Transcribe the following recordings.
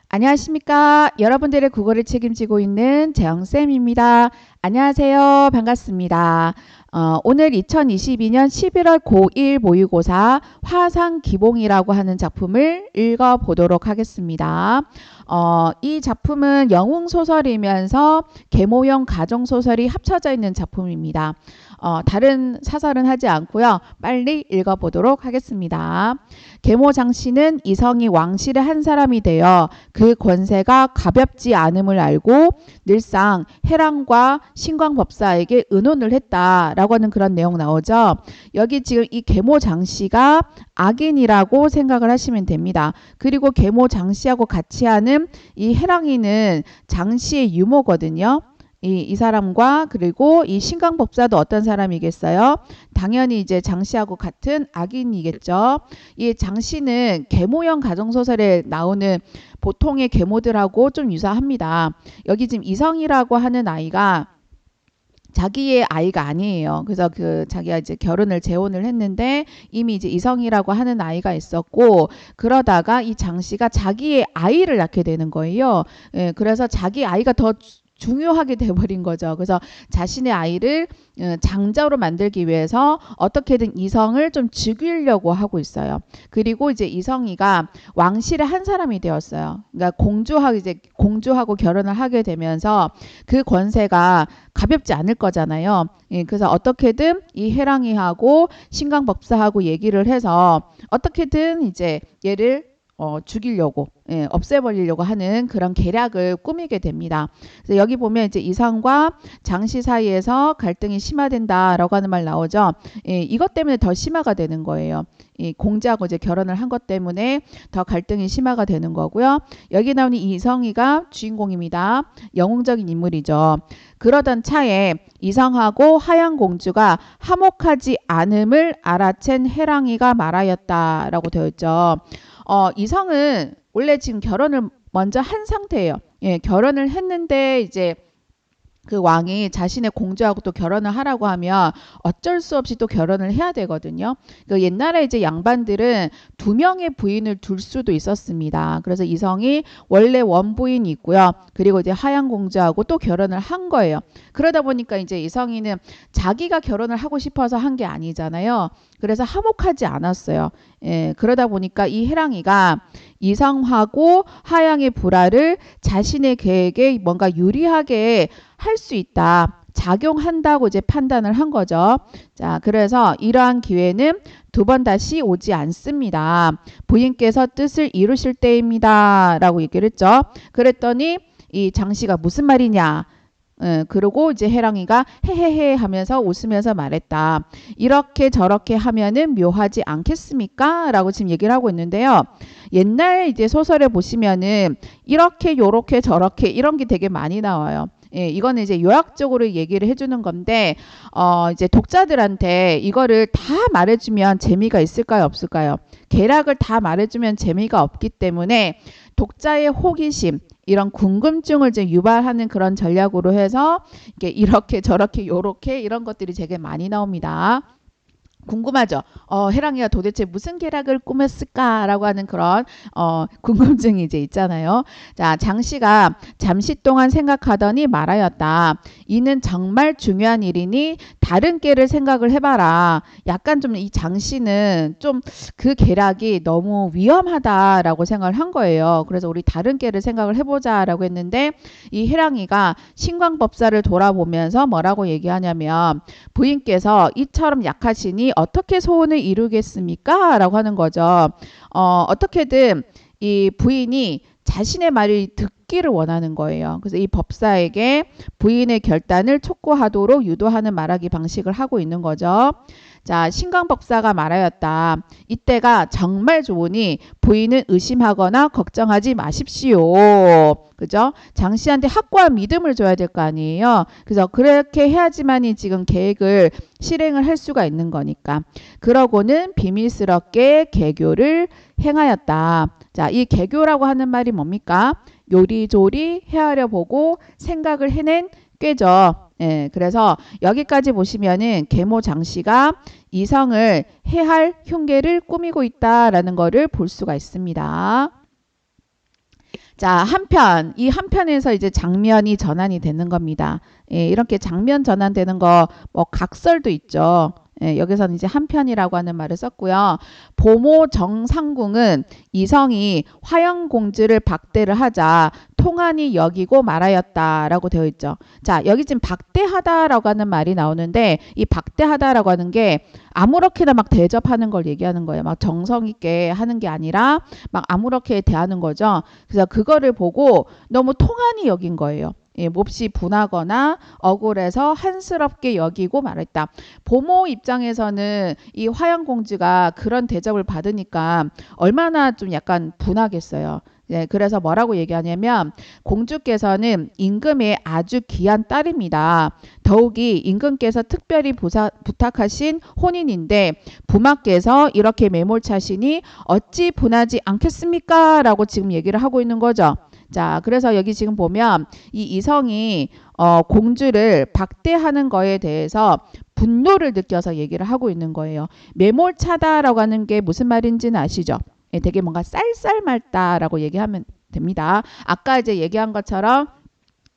안녕하십니까. 여러분들의 국어를 책임지고 있는 재영쌤입니다. 안녕하세요. 반갑습니다. 오늘 2022년 11월 고1 모의고사 화상기봉이라고 하는 작품을 읽어보도록 하겠습니다. 이 작품은 영웅소설이면서 계모형 가정소설이 합쳐져 있는 작품입니다. 다른 사설은 하지 않고요. 빨리 읽어보도록 하겠습니다. 계모 장씨는 이성이 왕실의 한 사람이 되어 그 권세가 가볍지 않음을 알고 늘상 해랑과 신광법사에게 의논을 했다라고 하는 그런 내용 나오죠. 여기 지금 이 계모 장씨가 악인이라고 생각을 하시면 됩니다. 그리고 계모 장씨하고 같이 하는 이 해랑이는 장씨의 유모거든요. 이 사람과 그리고 이 신광법사도 어떤 사람이겠어요? 당연히 이제 장씨하고 같은 악인이겠죠. 이 장씨는 계모형 가정소설에 나오는 보통의 계모들하고 좀 유사합니다. 여기 지금 이성이라고 하는 아이가 자기의 아이가 아니에요. 그래서 자기가 이제 결혼을 재혼을 했는데 이미 이제 이성이라고 하는 아이가 있었고, 그러다가 이 장씨가 자기의 아이를 낳게 되는 거예요. 그래서 자기 아이가 더 중요하게 돼버린 거죠. 그래서 자신의 아이를 장자로 만들기 위해서 어떻게든 이성을 좀 죽이려고 하고 있어요. 그리고 이제 이성이가 왕실의 한 사람이 되었어요. 그러니까 공주하고 결혼을 하게 되면서 그 권세가 가볍지 않을 거잖아요. 그래서 어떻게든 이 해랑이하고 신광법사하고 얘기를 해서 어떻게든 이제 얘를 죽이려고, 없애버리려고 하는 그런 계략을 꾸미게 됩니다. 그래서 여기 보면 이제 이성과 장씨 사이에서 갈등이 심화된다라고 하는 말 나오죠. 이것 때문에 더 심화가 되는 거예요. 공자하고 이제 결혼을 한 것 때문에 더 갈등이 심화가 되는 거고요. 여기 나오는 이성이가 주인공입니다. 영웅적인 인물이죠. 그러던 차에 이성하고 하양공주가 화목하지 않음을 알아챈 해랑이가 말하였다라고 되어 있죠. 이성은 원래 지금 결혼을 먼저 한 상태예요. 결혼을 했는데 이제 그 왕이 자신의 공주하고 또 결혼을 하라고 하면 어쩔 수 없이 또 결혼을 해야 되거든요. 그 옛날에 이제 양반들은 2명의 부인을 둘 수도 있었습니다. 그래서 이성이 원래 원부인이 있고요. 그리고 이제 하양공주하고 또 결혼을 한 거예요. 그러다 보니까 이제 이성이는 자기가 결혼을 하고 싶어서 한 게 아니잖아요. 그래서 화목하지 않았어요. 그러다 보니까 이 해랑이가 이성하고 하양의 불화를 자신의 계획에 뭔가 유리하게 할 수 있다, 작용한다고 이제 판단을 한 거죠. 자, 그래서 이러한 기회는 2번 다시 오지 않습니다. 부인께서 뜻을 이루실 때입니다. 라고 얘기를 했죠. 그랬더니 이 장씨가 무슨 말이냐? 그러고 이제 해랑이가 헤헤헤 하면서 웃으면서 말했다. 이렇게 저렇게 하면은 묘하지 않겠습니까? 라고 지금 얘기를 하고 있는데요. 옛날 이제 소설에 보시면은 이렇게 요렇게 저렇게 이런 게 되게 많이 나와요. 이거는 이제 요약적으로 얘기를 해주는 건데, 이제 독자들한테 이거를 다 말해주면 재미가 있을까요? 없을까요? 계략을 다 말해주면 재미가 없기 때문에 독자의 호기심, 이런 궁금증을 이제 유발하는 그런 전략으로 해서 이렇게 저렇게 요렇게 이런 것들이 되게 많이 나옵니다. 궁금하죠? 해랑이가 도대체 무슨 계략을 꾸몄을까라고 하는 그런 궁금증이 이제 있잖아요. 자, 장씨가 잠시 동안 생각하더니 말하였다. 이는 정말 중요한 일이니 다른 계를 생각을 해봐라. 약간 좀 이 장씨는 좀 그 계략이 너무 위험하다라고 생각을 한 거예요. 그래서 우리 다른 계를 생각을 해보자라고 했는데, 이 해랑이가 신광법사를 돌아보면서 뭐라고 얘기하냐면, 부인께서 이처럼 약하시니 어떻게 소원을 이루겠습니까? 라고 하는 거죠. 어떻게든 이 부인이 자신의 말을 듣기를 원하는 거예요. 그래서 이 법사에게 부인의 결단을 촉구하도록 유도하는 말하기 방식을 하고 있는 거죠. 자, 신광법사가 말하였다. 이때가 정말 좋으니 부인은 의심하거나 걱정하지 마십시오. 그죠? 장씨한테 확고한 믿음을 줘야 될 거 아니에요. 그래서 그렇게 해야지만이 지금 계획을 실행을 할 수가 있는 거니까. 그러고는 비밀스럽게 개교를 행하였다. 자, 이 개교라고 하는 말이 뭡니까? 요리조리 헤아려 보고 생각을 해낸 꾀죠. 예, 그래서 여기까지 보시면은 계모 장씨가 이성을 해할 흉계를 꾸미고 있다라는 거를 볼 수가 있습니다. 자, 한편, 이 한편에서 이제 장면이 전환이 되는 겁니다. 예, 이렇게 장면 전환되는 거, 뭐, 각설도 있죠. 예, 여기서는 이제 한편이라고 하는 말을 썼고요. 보모 정상궁은 이성이 화영공주를 박대를 하자 통한이 여기고 말하였다라고 되어 있죠. 자, 여기 지금 박대하다라고 하는 말이 나오는데 이 박대하다라고 하는 게 아무렇게나 막 대접하는 걸 얘기하는 거예요. 막 정성 있게 하는 게 아니라 막 아무렇게 대하는 거죠. 그래서 그거를 보고 너무 통한이 여긴 거예요. 예, 몹시 분하거나 억울해서 한스럽게 여기고 말했다. 보모 입장에서는 이 화양공주가 그런 대접을 받으니까 얼마나 좀 약간 분하겠어요. 예, 그래서 뭐라고 얘기하냐면 공주께서는 임금의 아주 귀한 딸입니다. 더욱이 임금께서 특별히 부탁하신 혼인인데 부마께서 이렇게 매몰차시니 어찌 분하지 않겠습니까? 라고 지금 얘기를 하고 있는 거죠. 자, 그래서 여기 지금 보면 이 이성이 공주를 박대하는 거에 대해서 분노를 느껴서 얘기를 하고 있는 거예요. 매몰차다라고 하는 게 무슨 말인지는 아시죠? 예, 되게 뭔가 쌀쌀말다라고 얘기하면 됩니다. 아까 이제 얘기한 것처럼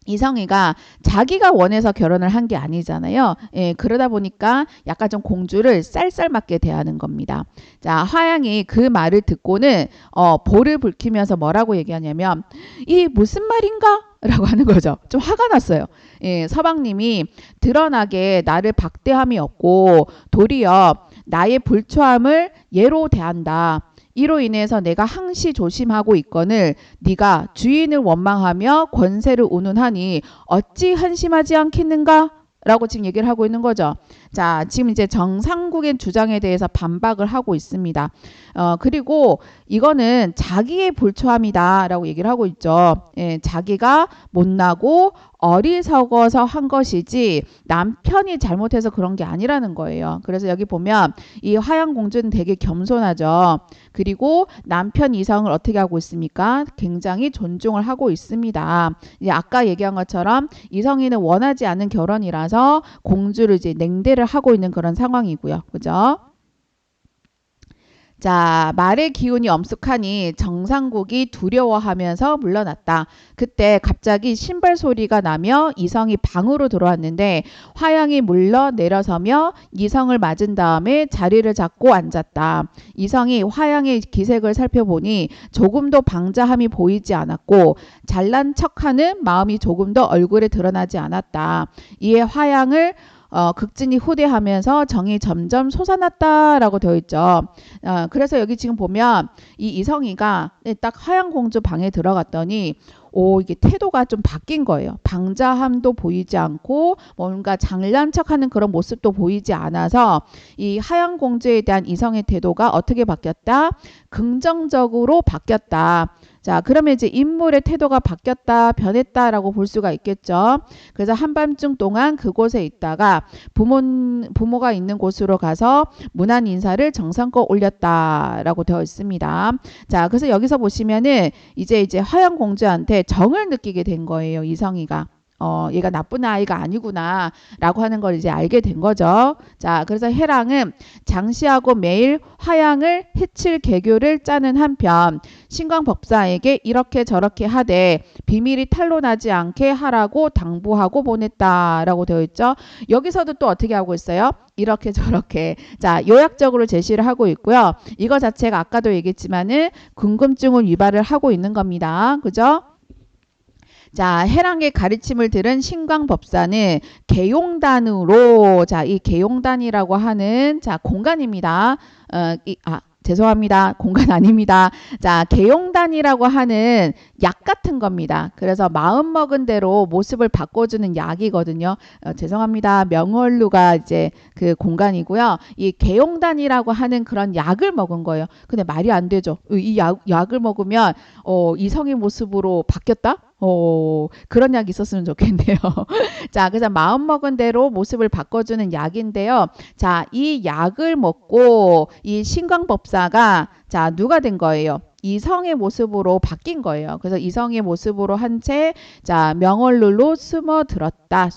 이성희가 자기가 원해서 결혼을 한 게 아니잖아요. 예, 그러다 보니까 약간 좀 공주를 쌀쌀맞게 대하는 겁니다. 자, 화양이 그 말을 듣고는 볼을 붉히면서 뭐라고 얘기하냐면 이 무슨 말인가? 라고 하는 거죠. 좀 화가 났어요. 예, 서방님이 드러나게 나를 박대함이 없고 도리어 나의 불초함을 예로 대한다. 이로 인해서 내가 항시 조심하고 있거늘 네가 주인을 원망하며 권세를 운운하니 어찌 한심하지 않겠는가? 라고 지금 얘기를 하고 있는 거죠. 자, 지금 이제 정상국의 주장에 대해서 반박을 하고 있습니다. 그리고 이거는 자기의 불초함이다 라고 얘기를 하고 있죠. 예, 자기가 못나고 어리석어서 한 것이지 남편이 잘못해서 그런 게 아니라는 거예요. 그래서 여기 보면 이 화양공주는 되게 겸손하죠. 그리고 남편 이성을 어떻게 하고 있습니까? 굉장히 존중을 하고 있습니다. 이제 아까 얘기한 것처럼 이성이는 원하지 않는 결혼이라서 공주를 이제 냉대를 하고 있는 그런 상황이고요. 그죠? 자, 말의 기운이 엄숙하니 정상국이 두려워하면서 물러났다. 그때 갑자기 신발 소리가 나며 이성이 방으로 들어왔는데 화양이 물러 내려서며 이성을 맞은 다음에 자리를 잡고 앉았다. 이성이 화양의 기색을 살펴보니 조금도 방자함이 보이지 않았고 잘난 척하는 마음이 조금도 얼굴에 드러나지 않았다. 이에 화양을 극진히 후대하면서 정이 점점 솟아났다라고 되어 있죠. 그래서 여기 지금 보면 이 이성희가 딱 화양공주 방에 들어갔더니 이게 태도가 좀 바뀐 거예요. 방자함도 보이지 않고 뭔가 장난 척하는 그런 모습도 보이지 않아서 이 화양공주에 대한 이성의 태도가 어떻게 바뀌었다? 긍정적으로 바뀌었다. 자, 그러면 이제 인물의 태도가 바뀌었다, 변했다라고 볼 수가 있겠죠. 그래서 한밤중 동안 그곳에 있다가 부모가 있는 곳으로 가서 문안 인사를 정성껏 올렸다라고 되어 있습니다. 자, 그래서 여기서 보시면은 이제 화양공주한테 정을 느끼게 된 거예요, 이성희가. 얘가 나쁜 아이가 아니구나 라고 하는 걸 이제 알게 된 거죠. 자, 그래서 해랑은 장씨하고 매일 화양을 해칠 계교를 짜는 한편 신광법사에게 이렇게 저렇게 하되 비밀이 탄로나지 않게 하라고 당부하고 보냈다라고 되어 있죠. 여기서도 또 어떻게 하고 있어요? 이렇게 저렇게. 자, 요약적으로 제시를 하고 있고요. 이거 자체가 아까도 얘기했지만은 궁금증을 유발을 하고 있는 겁니다. 그죠? 자, 해랑의 가르침을 들은 신광법사는 계용단으로, 자, 이 계용단이라고 하는, 자, 공간입니다. 죄송합니다. 공간 아닙니다. 자, 계용단이라고 하는 약 같은 겁니다. 그래서 마음 먹은 대로 모습을 바꿔주는 약이거든요. 죄송합니다. 명월루가 이제 그 공간이고요. 이 계용단이라고 하는 그런 약을 먹은 거예요. 근데 말이 안 되죠. 이 약을 먹으면 이성의 모습으로 바뀌었다? 그런 약이 있었으면 좋겠네요. 자, 그래서 마음 먹은 대로 모습을 바꿔주는 약인데요. 자, 이 약을 먹고 이 신광법사가 자, 누가 된 거예요? 이성의 모습으로 바뀐 거예요. 그래서 이성의 모습으로 한 채, 자, 명월루로 숨었다.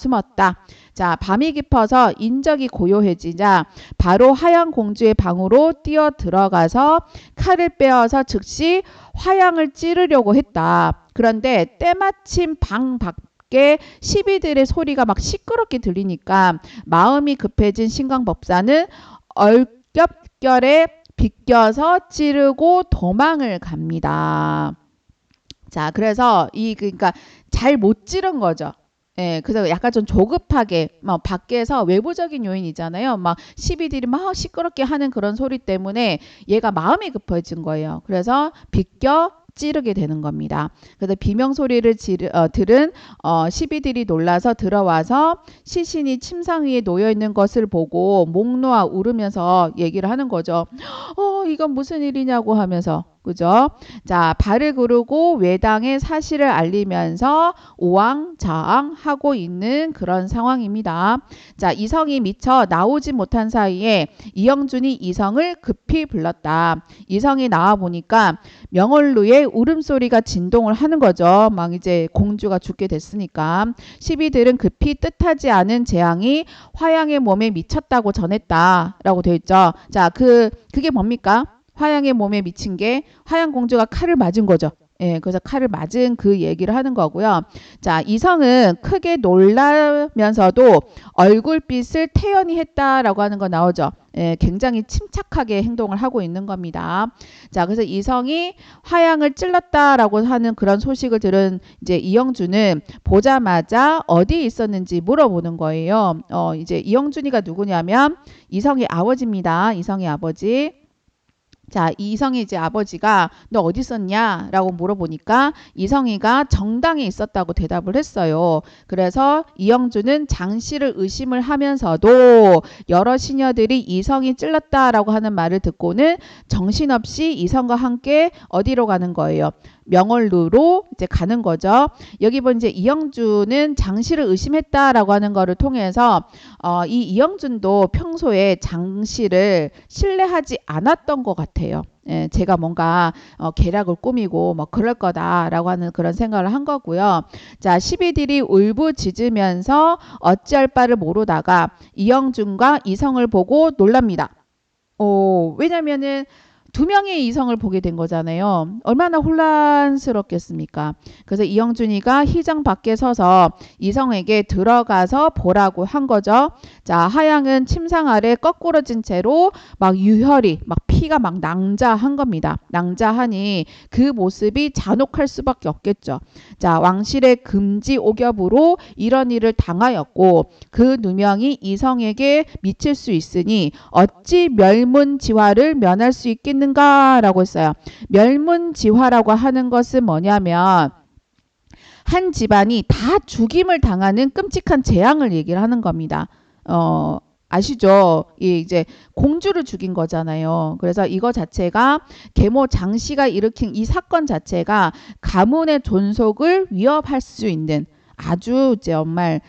자, 밤이 깊어서 인적이 고요해지자 바로 화양공주의 방으로 뛰어 들어가서 칼을 빼어서 즉시 화양을 찌르려고 했다. 그런데 때마침 방 밖에 시비들의 소리가 막 시끄럽게 들리니까 마음이 급해진 신광법사는 얼겹결에 비껴서 찌르고 도망을 갑니다. 자, 그래서 그러니까 잘 못 찌른 거죠. 예, 그래서 약간 좀 조급하게 막 밖에서 외부적인 요인이잖아요. 막 시비들이 막 시끄럽게 하는 그런 소리 때문에 얘가 마음이 급해진 거예요. 그래서 비껴 찌르게 되는 겁니다. 그래서 비명 소리를 들은 시비들이 놀라서 들어와서 시신이 침상 위에 놓여 있는 것을 보고 목 놓아 울으면서 얘기를 하는 거죠. 이건 무슨 일이냐고 하면서, 그죠? 자, 발을 구르고 외당에 사실을 알리면서 우왕좌왕하고 있는 그런 상황입니다. 자, 이성이 미처 나오지 못한 사이에 이영준이 이성을 급히 불렀다. 이성이 나와 보니까 명월루의 울음소리가 진동을 하는 거죠. 막 이제 공주가 죽게 됐으니까. 시비들은 급히 뜻하지 않은 재앙이 화양의 몸에 미쳤다고 전했다라고 되어 있죠. 자, 그게 뭡니까? 화양의 몸에 미친 게 화양공주가 칼을 맞은 거죠. 예, 그래서 칼을 맞은 그 얘기를 하는 거고요. 자, 이성은 크게 놀라면서도 얼굴빛을 태연히 했다라고 하는 거 나오죠. 예, 굉장히 침착하게 행동을 하고 있는 겁니다. 자, 그래서 이성이 화양을 찔렀다라고 하는 그런 소식을 들은 이제 이영준은 보자마자 어디에 있었는지 물어보는 거예요. 이제 이영준이가 누구냐면 이성의 아버지입니다. 이성의 아버지. 자, 이성이 이제 아버지가 너 어디 있었냐? 라고 물어보니까 이성이가 정당에 있었다고 대답을 했어요. 그래서 이영준은 장씨를 의심을 하면서도 여러 시녀들이 이성이 찔렀다라고 하는 말을 듣고는 정신없이 이성과 함께 어디로 가는 거예요? 명월루로 이제 가는 거죠. 여기 보면 이제 이영준은 장씨를 의심했다라고 하는 거를 통해서 이 이영준도 평소에 장씨를 신뢰하지 않았던 것 같아요. 예, 제가 뭔가 계략을 꾸미고 뭐 그럴 거다라고 하는 그런 생각을 한 거고요. 자, 시비들이 울부짖으면서 어찌할 바를 모르다가 이영준과 이성을 보고 놀랍니다. 왜냐면은 두 명의 이성을 보게 된 거잖아요. 얼마나 혼란스럽겠습니까? 그래서 이영준이가 희장 밖에 서서 이성에게 들어가서 보라고 한 거죠. 자, 하양은 침상 아래 거꾸러진 채로 막 유혈이 막 피가 막 낭자한 겁니다. 낭자하니 그 모습이 잔혹할 수밖에 없겠죠. 자, 왕실의 금지 오겹으로 이런 일을 당하였고 그 누명이 이성에게 미칠 수 있으니 어찌 멸문지화를 면할 수 있겠는가 라고 했어요. 멸문지화라고 하는 것은 뭐냐면 한 집안이 다 죽임을 당하는 끔찍한 재앙을 얘기를 하는 겁니다. 아시죠? 이제 공주를 죽인 거잖아요. 그래서 이거 자체가 계모 장씨가 일으킨 이 사건 자체가 가문의 존속을 위협할 수 있는 아주 정말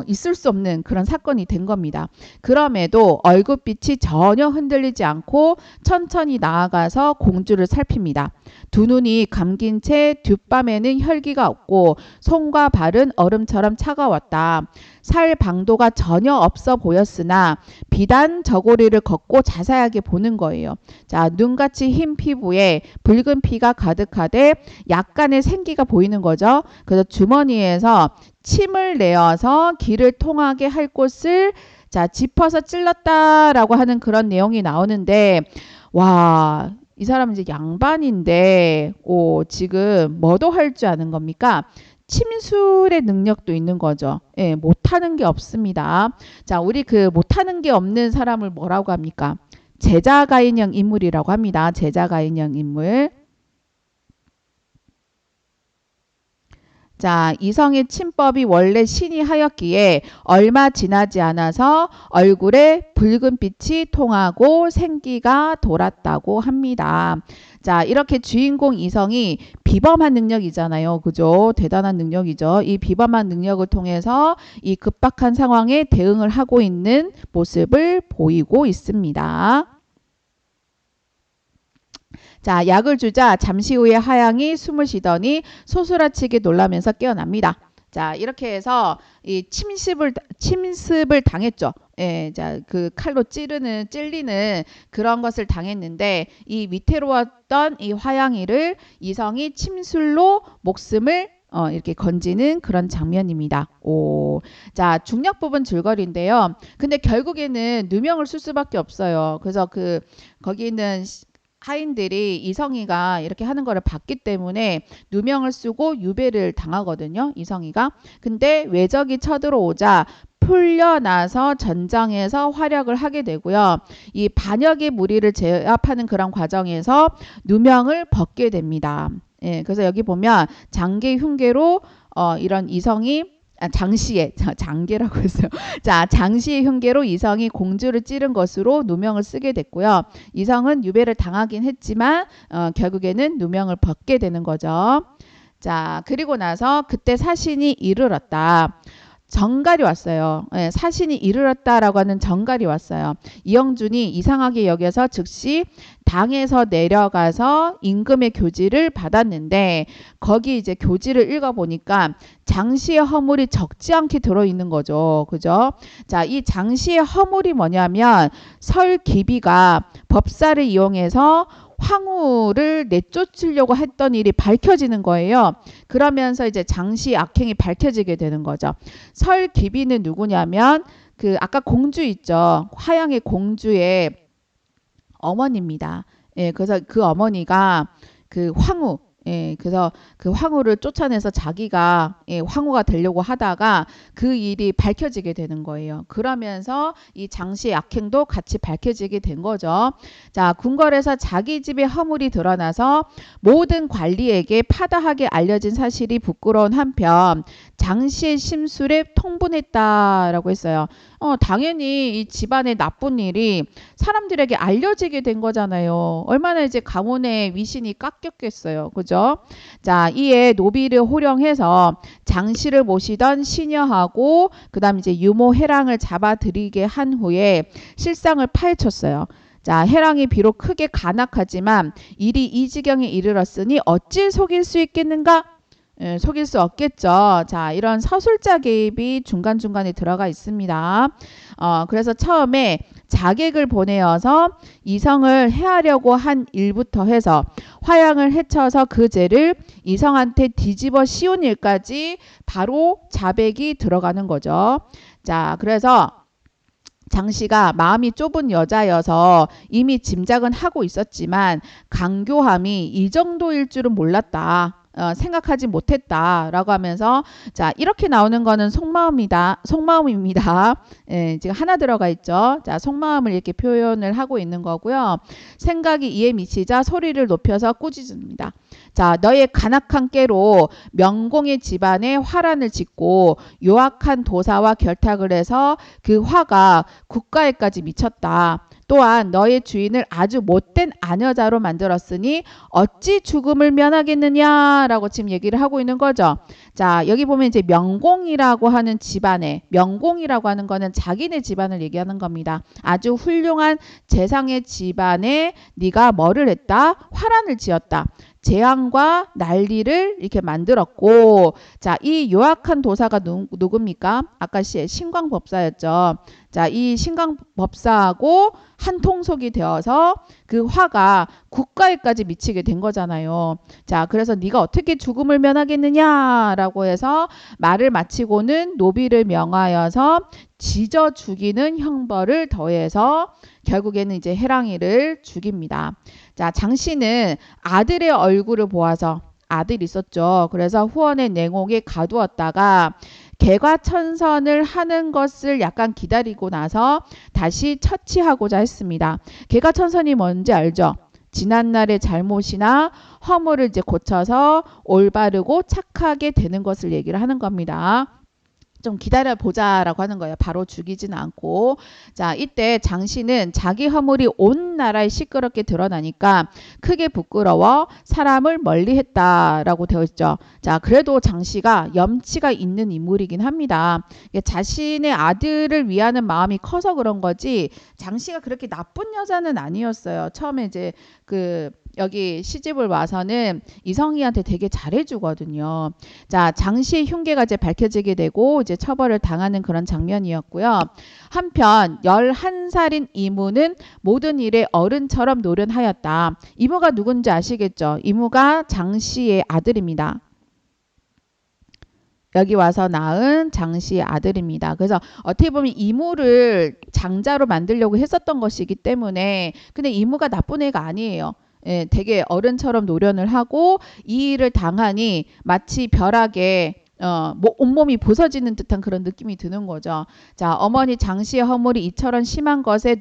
있을 수 없는 그런 사건이 된 겁니다. 그럼에도 얼굴빛이 전혀 흔들리지 않고 천천히 나아가서 공주를 살핍니다. 두 눈이 감긴 채 뒷밤에는 혈기가 없고 손과 발은 얼음처럼 차가웠다. 살 방도가 전혀 없어 보였으나 비단 저고리를 걷고 자세하게 보는 거예요. 자, 눈같이 흰 피부에 붉은 피가 가득하되 약간의 생기가 보이는 거죠. 그래서 주머니에서 침을 내어서 길을 통하게 할 곳을 자 짚어서 찔렀다라고 하는 그런 내용이 나오는데 와, 이 사람은 이제 양반인데 지금 뭐도 할 줄 아는 겁니까? 침술의 능력도 있는 거죠. 예, 못하는 게 없습니다. 자, 우리 그 못하는 게 없는 사람을 뭐라고 합니까? 제자가인형 인물이라고 합니다. 제자가인형 인물. 자, 이성의 침법이 원래 신이 하였기에 얼마 지나지 않아서 얼굴에 붉은 빛이 통하고 생기가 돌았다고 합니다. 자, 이렇게 주인공 이성이 비범한 능력이잖아요. 그죠? 대단한 능력이죠. 이 비범한 능력을 통해서 이 급박한 상황에 대응을 하고 있는 모습을 보이고 있습니다. 자, 약을 주자 잠시 후에 하양이 숨을 쉬더니 소스라치게 놀라면서 깨어납니다. 자, 이렇게 해서 이 침습을 당했죠. 예, 자, 그 칼로 찔리는 그런 것을 당했는데 이 위태로웠던 이 화양이를 이성이 침술로 목숨을 이렇게 건지는 그런 장면입니다. 오, 자, 중력 부분 줄거리인데요. 근데 결국에는 누명을 쓸 수밖에 없어요. 그래서 거기 있는 하인들이 이성희가 이렇게 하는 거를 봤기 때문에 누명을 쓰고 유배를 당하거든요. 이성희가. 근데 외적이 쳐들어오자 풀려나서 전장에서 활약을 하게 되고요. 이 반역의 무리를 제압하는 그런 과정에서 누명을 벗게 됩니다. 예, 그래서 여기 보면 장계 흉계로 이런 이성이 장시의 장계라고 했어요. 자, 장시의 흉계로 이성이 공주를 찌른 것으로 누명을 쓰게 됐고요. 이성은 유배를 당하긴 했지만 결국에는 누명을 벗게 되는 거죠. 자, 그리고 나서 그때 사신이 이르렀다. 정갈이 왔어요. 예, 사신이 이르렀다라고 하는 정갈이 왔어요. 이영준이 이상하게 여겨서 즉시 당에서 내려가서 임금의 교지를 받았는데 거기 이제 교지를 읽어보니까 장시의 허물이 적지 않게 들어있는 거죠. 그죠? 자, 이 장시의 허물이 뭐냐면 설기비가 법사를 이용해서 황후를 내쫓으려고 했던 일이 밝혀지는 거예요. 그러면서 이제 장시의 악행이 밝혀지게 되는 거죠. 설기비는 누구냐면 아까 공주 있죠. 화양의 공주의 어머니입니다. 예, 그래서 그 어머니가 황후, 예, 그래서 그 황후를 쫓아내서 자기가 황후가 되려고 하다가 그 일이 밝혀지게 되는 거예요. 그러면서 이 장시의 악행도 같이 밝혀지게 된 거죠. 자, 궁궐에서 자기 집의 허물이 드러나서 모든 관리에게 파다하게 알려진 사실이 부끄러운 한편 장시의 심술에 통분했다라고 했어요. 당연히 이 집안의 나쁜 일이 사람들에게 알려지게 된 거잖아요. 얼마나 이제 가문의 위신이 깎였겠어요. 그죠? 자, 이에 노비를 호령해서 장씨를 모시던 시녀하고 그다음 이제 유모 해랑을 잡아들이게 한 후에 실상을 파헤쳤어요. 자, 해랑이 비록 크게 간악하지만 일이 이 지경에 이르렀으니 어찌 속일 수 있겠는가? 속일 수 없겠죠. 자, 이런 서술자 개입이 중간중간에 들어가 있습니다. 그래서 처음에 자객을 보내어서 이성을 해하려고 한 일부터 해서 화양을 해쳐서 그 죄를 이성한테 뒤집어 씌운 일까지 바로 자백이 들어가는 거죠. 자, 그래서 장씨가 마음이 좁은 여자여서 이미 짐작은 하고 있었지만 강교함이 이 정도일 줄은 몰랐다. 생각하지 못했다라고 하면서 자, 이렇게 나오는 거는 속마음입니다. 예, 지금 하나 들어가 있죠. 자, 속마음을 이렇게 표현을 하고 있는 거고요. 생각이 이에 미치자 소리를 높여서 꾸짖습니다. 자, 너의 간악한 깨로 명공의 집안에 화란을 짓고 요악한 도사와 결탁을 해서 그 화가 국가에까지 미쳤다. 또한 너의 주인을 아주 못된 아녀자로 만들었으니 어찌 죽음을 면하겠느냐라고 지금 얘기를 하고 있는 거죠. 자, 여기 보면 이제 명공이라고 하는 집안에, 명공이라고 하는 거는 자기네 집안을 얘기하는 겁니다. 아주 훌륭한 재상의 집안에 네가 뭐를 했다? 화란을 지었다. 재앙과 난리를 이렇게 만들었고, 자, 이 요악한 도사가 누굽니까? 아까 신광법사였죠. 자, 이 신광법사하고 한 통속이 되어서 그 화가 국가에까지 미치게 된 거잖아요. 자, 그래서 네가 어떻게 죽음을 면하겠느냐라고 해서 말을 마치고는 노비를 명하여서 지져 죽이는 형벌을 더해서 결국에는 이제 해랑이를 죽입니다. 자, 장씨는 아들의 얼굴을 보아서 아들이 있었죠. 그래서 후원의 냉옥에 가두었다가 개과천선을 하는 것을 약간 기다리고 나서 다시 처치하고자 했습니다. 개과천선이 뭔지 알죠? 지난날의 잘못이나 허물을 이제 고쳐서 올바르고 착하게 되는 것을 얘기를 하는 겁니다. 좀 기다려보자라고 하는 거예요. 바로 죽이지는 않고. 자, 이때 장씨는 자기 허물이 온 나라에 시끄럽게 드러나니까 크게 부끄러워 사람을 멀리했다라고 되어 있죠. 자, 그래도 장씨가 염치가 있는 인물이긴 합니다. 자신의 아들을 위하는 마음이 커서 그런 거지 장씨가 그렇게 나쁜 여자는 아니었어요. 처음에 이제 여기 시집을 와서는 이성희한테 되게 잘해주거든요. 자, 장씨의 흉계가 이제 밝혀지게 되고 이제 처벌을 당하는 그런 장면이었고요. 한편 11살인 이무는 모든 일에 어른처럼 노련하였다. 이무가 누군지 아시겠죠? 이무가 장씨의 아들입니다. 여기 와서 낳은 장씨의 아들입니다. 그래서 어떻게 보면 이무를 장자로 만들려고 했었던 것이기 때문에, 근데 이무가 나쁜 애가 아니에요. 예, 되게 어른처럼 노련을 하고 이 일을 당하니 마치 벼락에 온몸이 부서지는 듯한 그런 느낌이 드는 거죠. 자, 어머니 장씨의 허물이 이처럼 심한 것에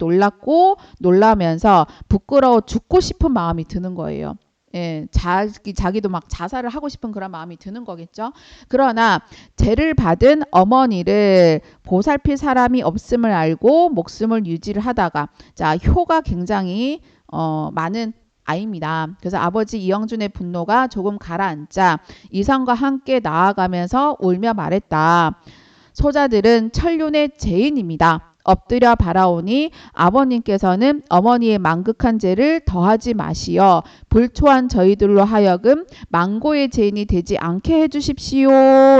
놀라면서 부끄러워 죽고 싶은 마음이 드는 거예요. 예, 자기도 막 자살을 하고 싶은 그런 마음이 드는 거겠죠. 그러나 죄를 받은 어머니를 보살필 사람이 없음을 알고 목숨을 유지를 하다가, 자, 효가 굉장히 많은 아이입니다. 그래서 아버지 이영준의 분노가 조금 가라앉자 이성과 함께 나아가면서 울며 말했다. 소자들은 천륜의 죄인입니다. 엎드려 바라오니 아버님께서는 어머니의 망극한 죄를 더하지 마시어 불초한 저희들로 하여금 망고의 죄인이 되지 않게 해주십시오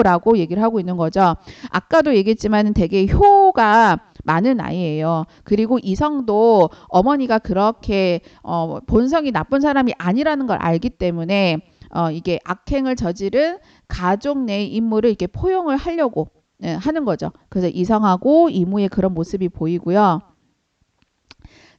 라고 얘기를 하고 있는 거죠. 아까도 얘기했지만 되게 효가 많은 아이예요. 그리고 이성도 어머니가 그렇게 본성이 나쁜 사람이 아니라는 걸 알기 때문에 이게 악행을 저지른 가족 내 인물을 이렇게 포용을 하려고 하는 거죠. 그래서 이성하고 이무의 그런 모습이 보이고요.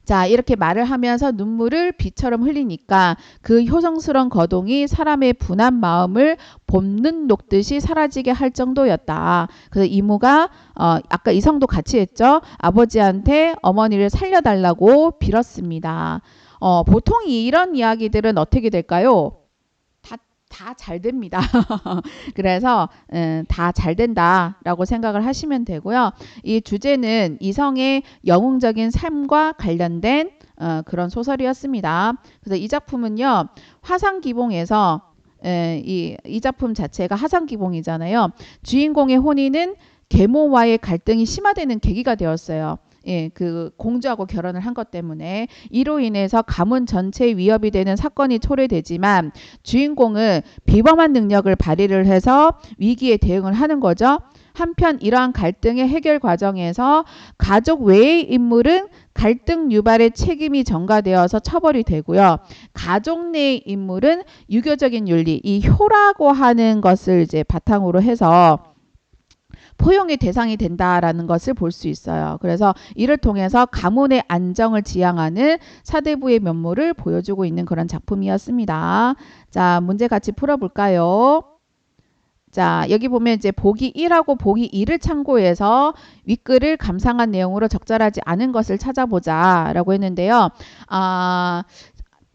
자, 이렇게 말을 하면서 눈물을 비처럼 흘리니까 그 효성스러운 거동이 사람의 분한 마음을 봄눈 녹듯이 사라지게 할 정도였다. 그래서 이무가 아까 이성도 같이 했죠. 아버지한테 어머니를 살려달라고 빌었습니다. 보통 이런 이야기들은 어떻게 될까요? 다 잘 됩니다. 그래서 다 잘 된다라고 생각을 하시면 되고요. 이 주제는 이성의 영웅적인 삶과 관련된 그런 소설이었습니다. 그래서 이 작품은요, 화상기봉에서 이 작품 자체가 화상기봉이잖아요. 주인공의 혼인은 계모와의 갈등이 심화되는 계기가 되었어요. 예, 그 공주하고 결혼을 한 것 때문에 이로 인해서 가문 전체에 위협이 되는 사건이 초래되지만 주인공은 비범한 능력을 발휘를 해서 위기에 대응을 하는 거죠. 한편 이러한 갈등의 해결 과정에서 가족 외의 인물은 갈등 유발의 책임이 전가되어서 처벌이 되고요. 가족 내의 인물은 유교적인 윤리, 이 효라고 하는 것을 이제 바탕으로 해서 포용의 대상이 된다라는 것을 볼 수 있어요. 그래서 이를 통해서 가문의 안정을 지향하는 사대부의 면모를 보여주고 있는 그런 작품이었습니다. 자, 문제 같이 풀어볼까요? 자, 여기 보면 이제 보기 1하고 보기 2를 참고해서 윗글을 감상한 내용으로 적절하지 않은 것을 찾아보자 라고 했는데요.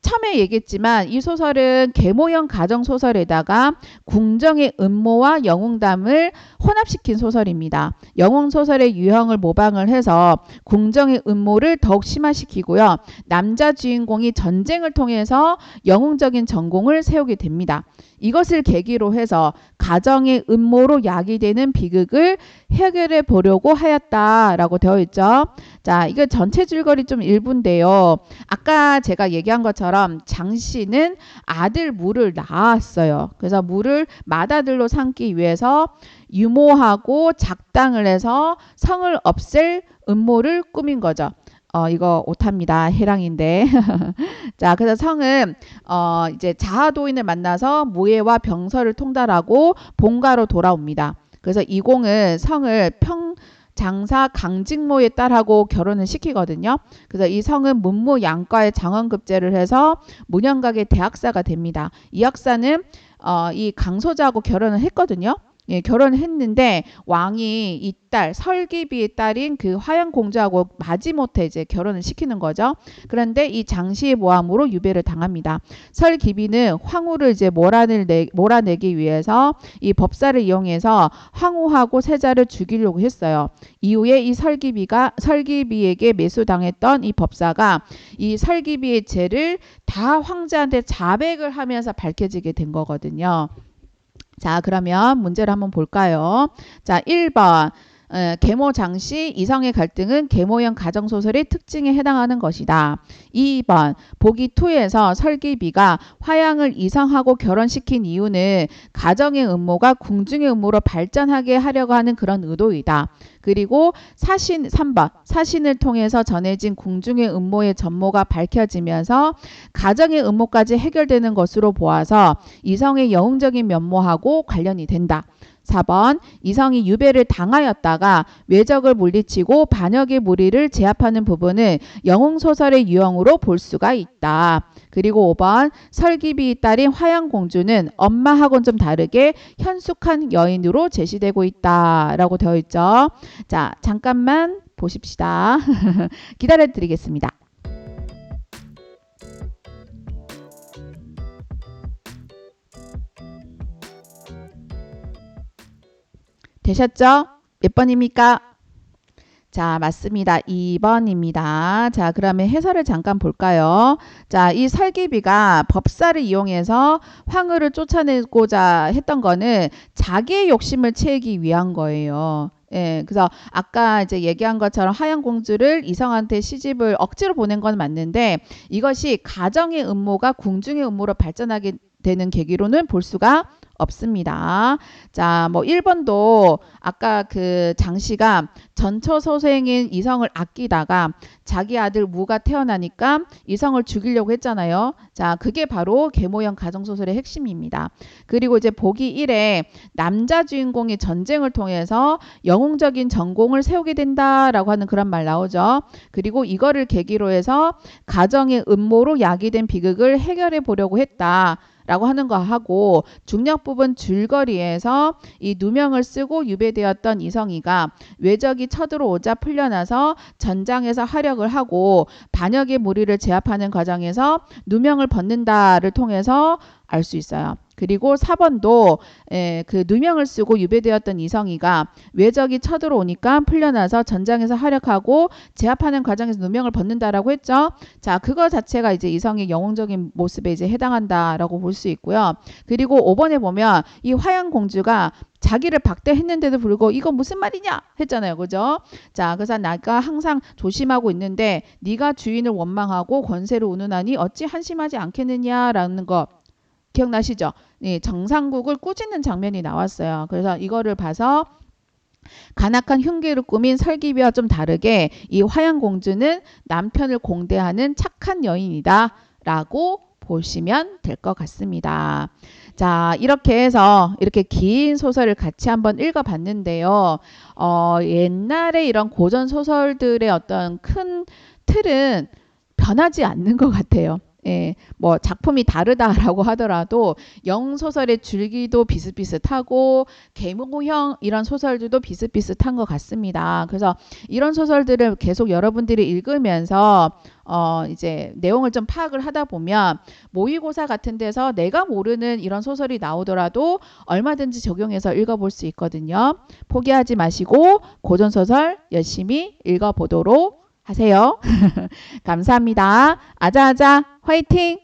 처음에 얘기했지만 이 소설은 계모형 가정소설에다가 궁정의 음모와 영웅담을 혼합시킨 소설입니다. 영웅소설의 유형을 모방을 해서 궁정의 음모를 더욱 심화시키고요. 남자 주인공이 전쟁을 통해서 영웅적인 전공을 세우게 됩니다. 이것을 계기로 해서 가정의 음모로 야기되는 비극을 해결해 보려고 하였다라고 되어 있죠. 자, 이거 전체 줄거리 좀 일부인데요. 아까 제가 얘기한 것처럼 장씨는 아들 무를 낳았어요. 그래서 무를 맏아들로 삼기 위해서 유모하고 작당을 해서 성을 없앨 음모를 꾸민 거죠. 이거 오타입니다. 해랑인데. 자, 그래서 성은 이제 자하도인을 만나서 무예와 병서를 통달하고 본가로 돌아옵니다. 그래서 이공은 성을 장사 강직모의 딸하고 결혼을 시키거든요. 그래서 이 성은 문무양과의 장원급제를 해서 문영각의 대학사가 됩니다. 이 학사는 이 강소자하고 결혼을 했거든요. 예, 결혼을 했는데 왕이 이 딸 설기비의 딸인 그 화양공주하고 마지못해 이제 결혼을 시키는 거죠. 그런데 이 장씨의 모함으로 유배를 당합니다. 설기비는 황후를 이제 몰아내기 위해서 이 법사를 이용해서 황후하고 세자를 죽이려고 했어요. 이후에 이 설기비에게 매수당했던 이 법사가 이 설기비의 죄를 다 황제한테 자백을 하면서 밝혀지게 된 거거든요. 자, 그러면 문제를 한번 볼까요? 자, 1번. 계모 장시 이성의 갈등은 계모형 가정소설의 특징에 해당하는 것이다. 2번 보기 2에서 설기비가 화양을 이성하고 결혼시킨 이유는 가정의 음모가 궁중의 음모로 발전하게 하려고 하는 그런 의도이다. 그리고 3번 사신을 통해서 전해진 궁중의 음모의 전모가 밝혀지면서 가정의 음모까지 해결되는 것으로 보아서 이성의 영웅적인 면모하고 관련이 된다. 4번 이성이 유배를 당하였다가 외적을 물리치고 반역의 무리를 제압하는 부분은 영웅소설의 유형으로 볼 수가 있다. 그리고 5번 설기비의 딸인 화양공주는 엄마하고는 좀 다르게 현숙한 여인으로 제시되고 있다라고 되어 있죠. 자, 잠깐만 보십시다. 기다려 드리겠습니다. 되셨죠? 몇 번입니까? 자, 맞습니다. 2번입니다. 자, 그러면 해설을 잠깐 볼까요? 자, 이 설기비가 법사를 이용해서 황후를 쫓아내고자 했던 거는 자기의 욕심을 채우기 위한 거예요. 예, 그래서 아까 이제 얘기한 것처럼 화양공주를 이성한테 시집을 억지로 보낸 건 맞는데 이것이 가정의 음모가 궁중의 음모로 발전하게 되는 계기로는 볼 수가 없습니다. 자, 뭐 1번도 아까 그 장씨가 전처소생인 이성을 아끼다가 자기 아들 무가 태어나니까 이성을 죽이려고 했잖아요. 자, 그게 바로 계모형 가정소설의 핵심입니다. 그리고 이제 보기 1에 남자 주인공이 전쟁을 통해서 영웅적인 전공을 세우게 된다라고 하는 그런 말 나오죠. 그리고 이거를 계기로 해서 가정의 음모로 야기된 비극을 해결해 보려고 했다. 라고 하는 거 하고 중력 부분 줄거리에서 이 누명을 쓰고 유배되었던 이성이가 외적이 쳐들어오자 풀려나서 전장에서 활약을 하고 반역의 무리를 제압하는 과정에서 누명을 벗는다를 통해서 알 수 있어요. 그리고 4번도 그 누명을 쓰고 유배되었던 이성이가 외적이 쳐들어오니까 풀려나서 전장에서 활약하고 제압하는 과정에서 누명을 벗는다라고 했죠. 자, 그거 자체가 이제 이성의 영웅적인 모습에 이제 해당한다라고 볼 수 있고요. 그리고 5번에 보면 이 화양공주가 자기를 박대했는데도 불구하고 이거 무슨 말이냐 했잖아요. 그죠? 자, 그래서 내가 항상 조심하고 있는데 네가 주인을 원망하고 권세를 운운하니 어찌 한심하지 않겠느냐라는 거 기억나시죠? 네, 정상국을 꾸짖는 장면이 나왔어요. 그래서 이거를 봐서 간악한 흉기를 꾸민 설기비와 좀 다르게 이 화양공주는 남편을 공대하는 착한 여인이다 라고 보시면 될 것 같습니다. 자, 이렇게 해서 이렇게 긴 소설을 같이 한번 읽어봤는데요. 옛날에 이런 고전 소설들의 어떤 큰 틀은 변하지 않는 것 같아요. 예, 뭐 작품이 다르다라고 하더라도 영소설의 줄기도 비슷비슷하고 계모형 이런 소설들도 비슷비슷한 것 같습니다. 그래서 이런 소설들을 계속 여러분들이 읽으면서 이제 내용을 좀 파악을 하다 보면 모의고사 같은 데서 내가 모르는 이런 소설이 나오더라도 얼마든지 적용해서 읽어볼 수 있거든요. 포기하지 마시고 고전소설 열심히 읽어보도록 하세요. 감사합니다. 아자아자 화이팅!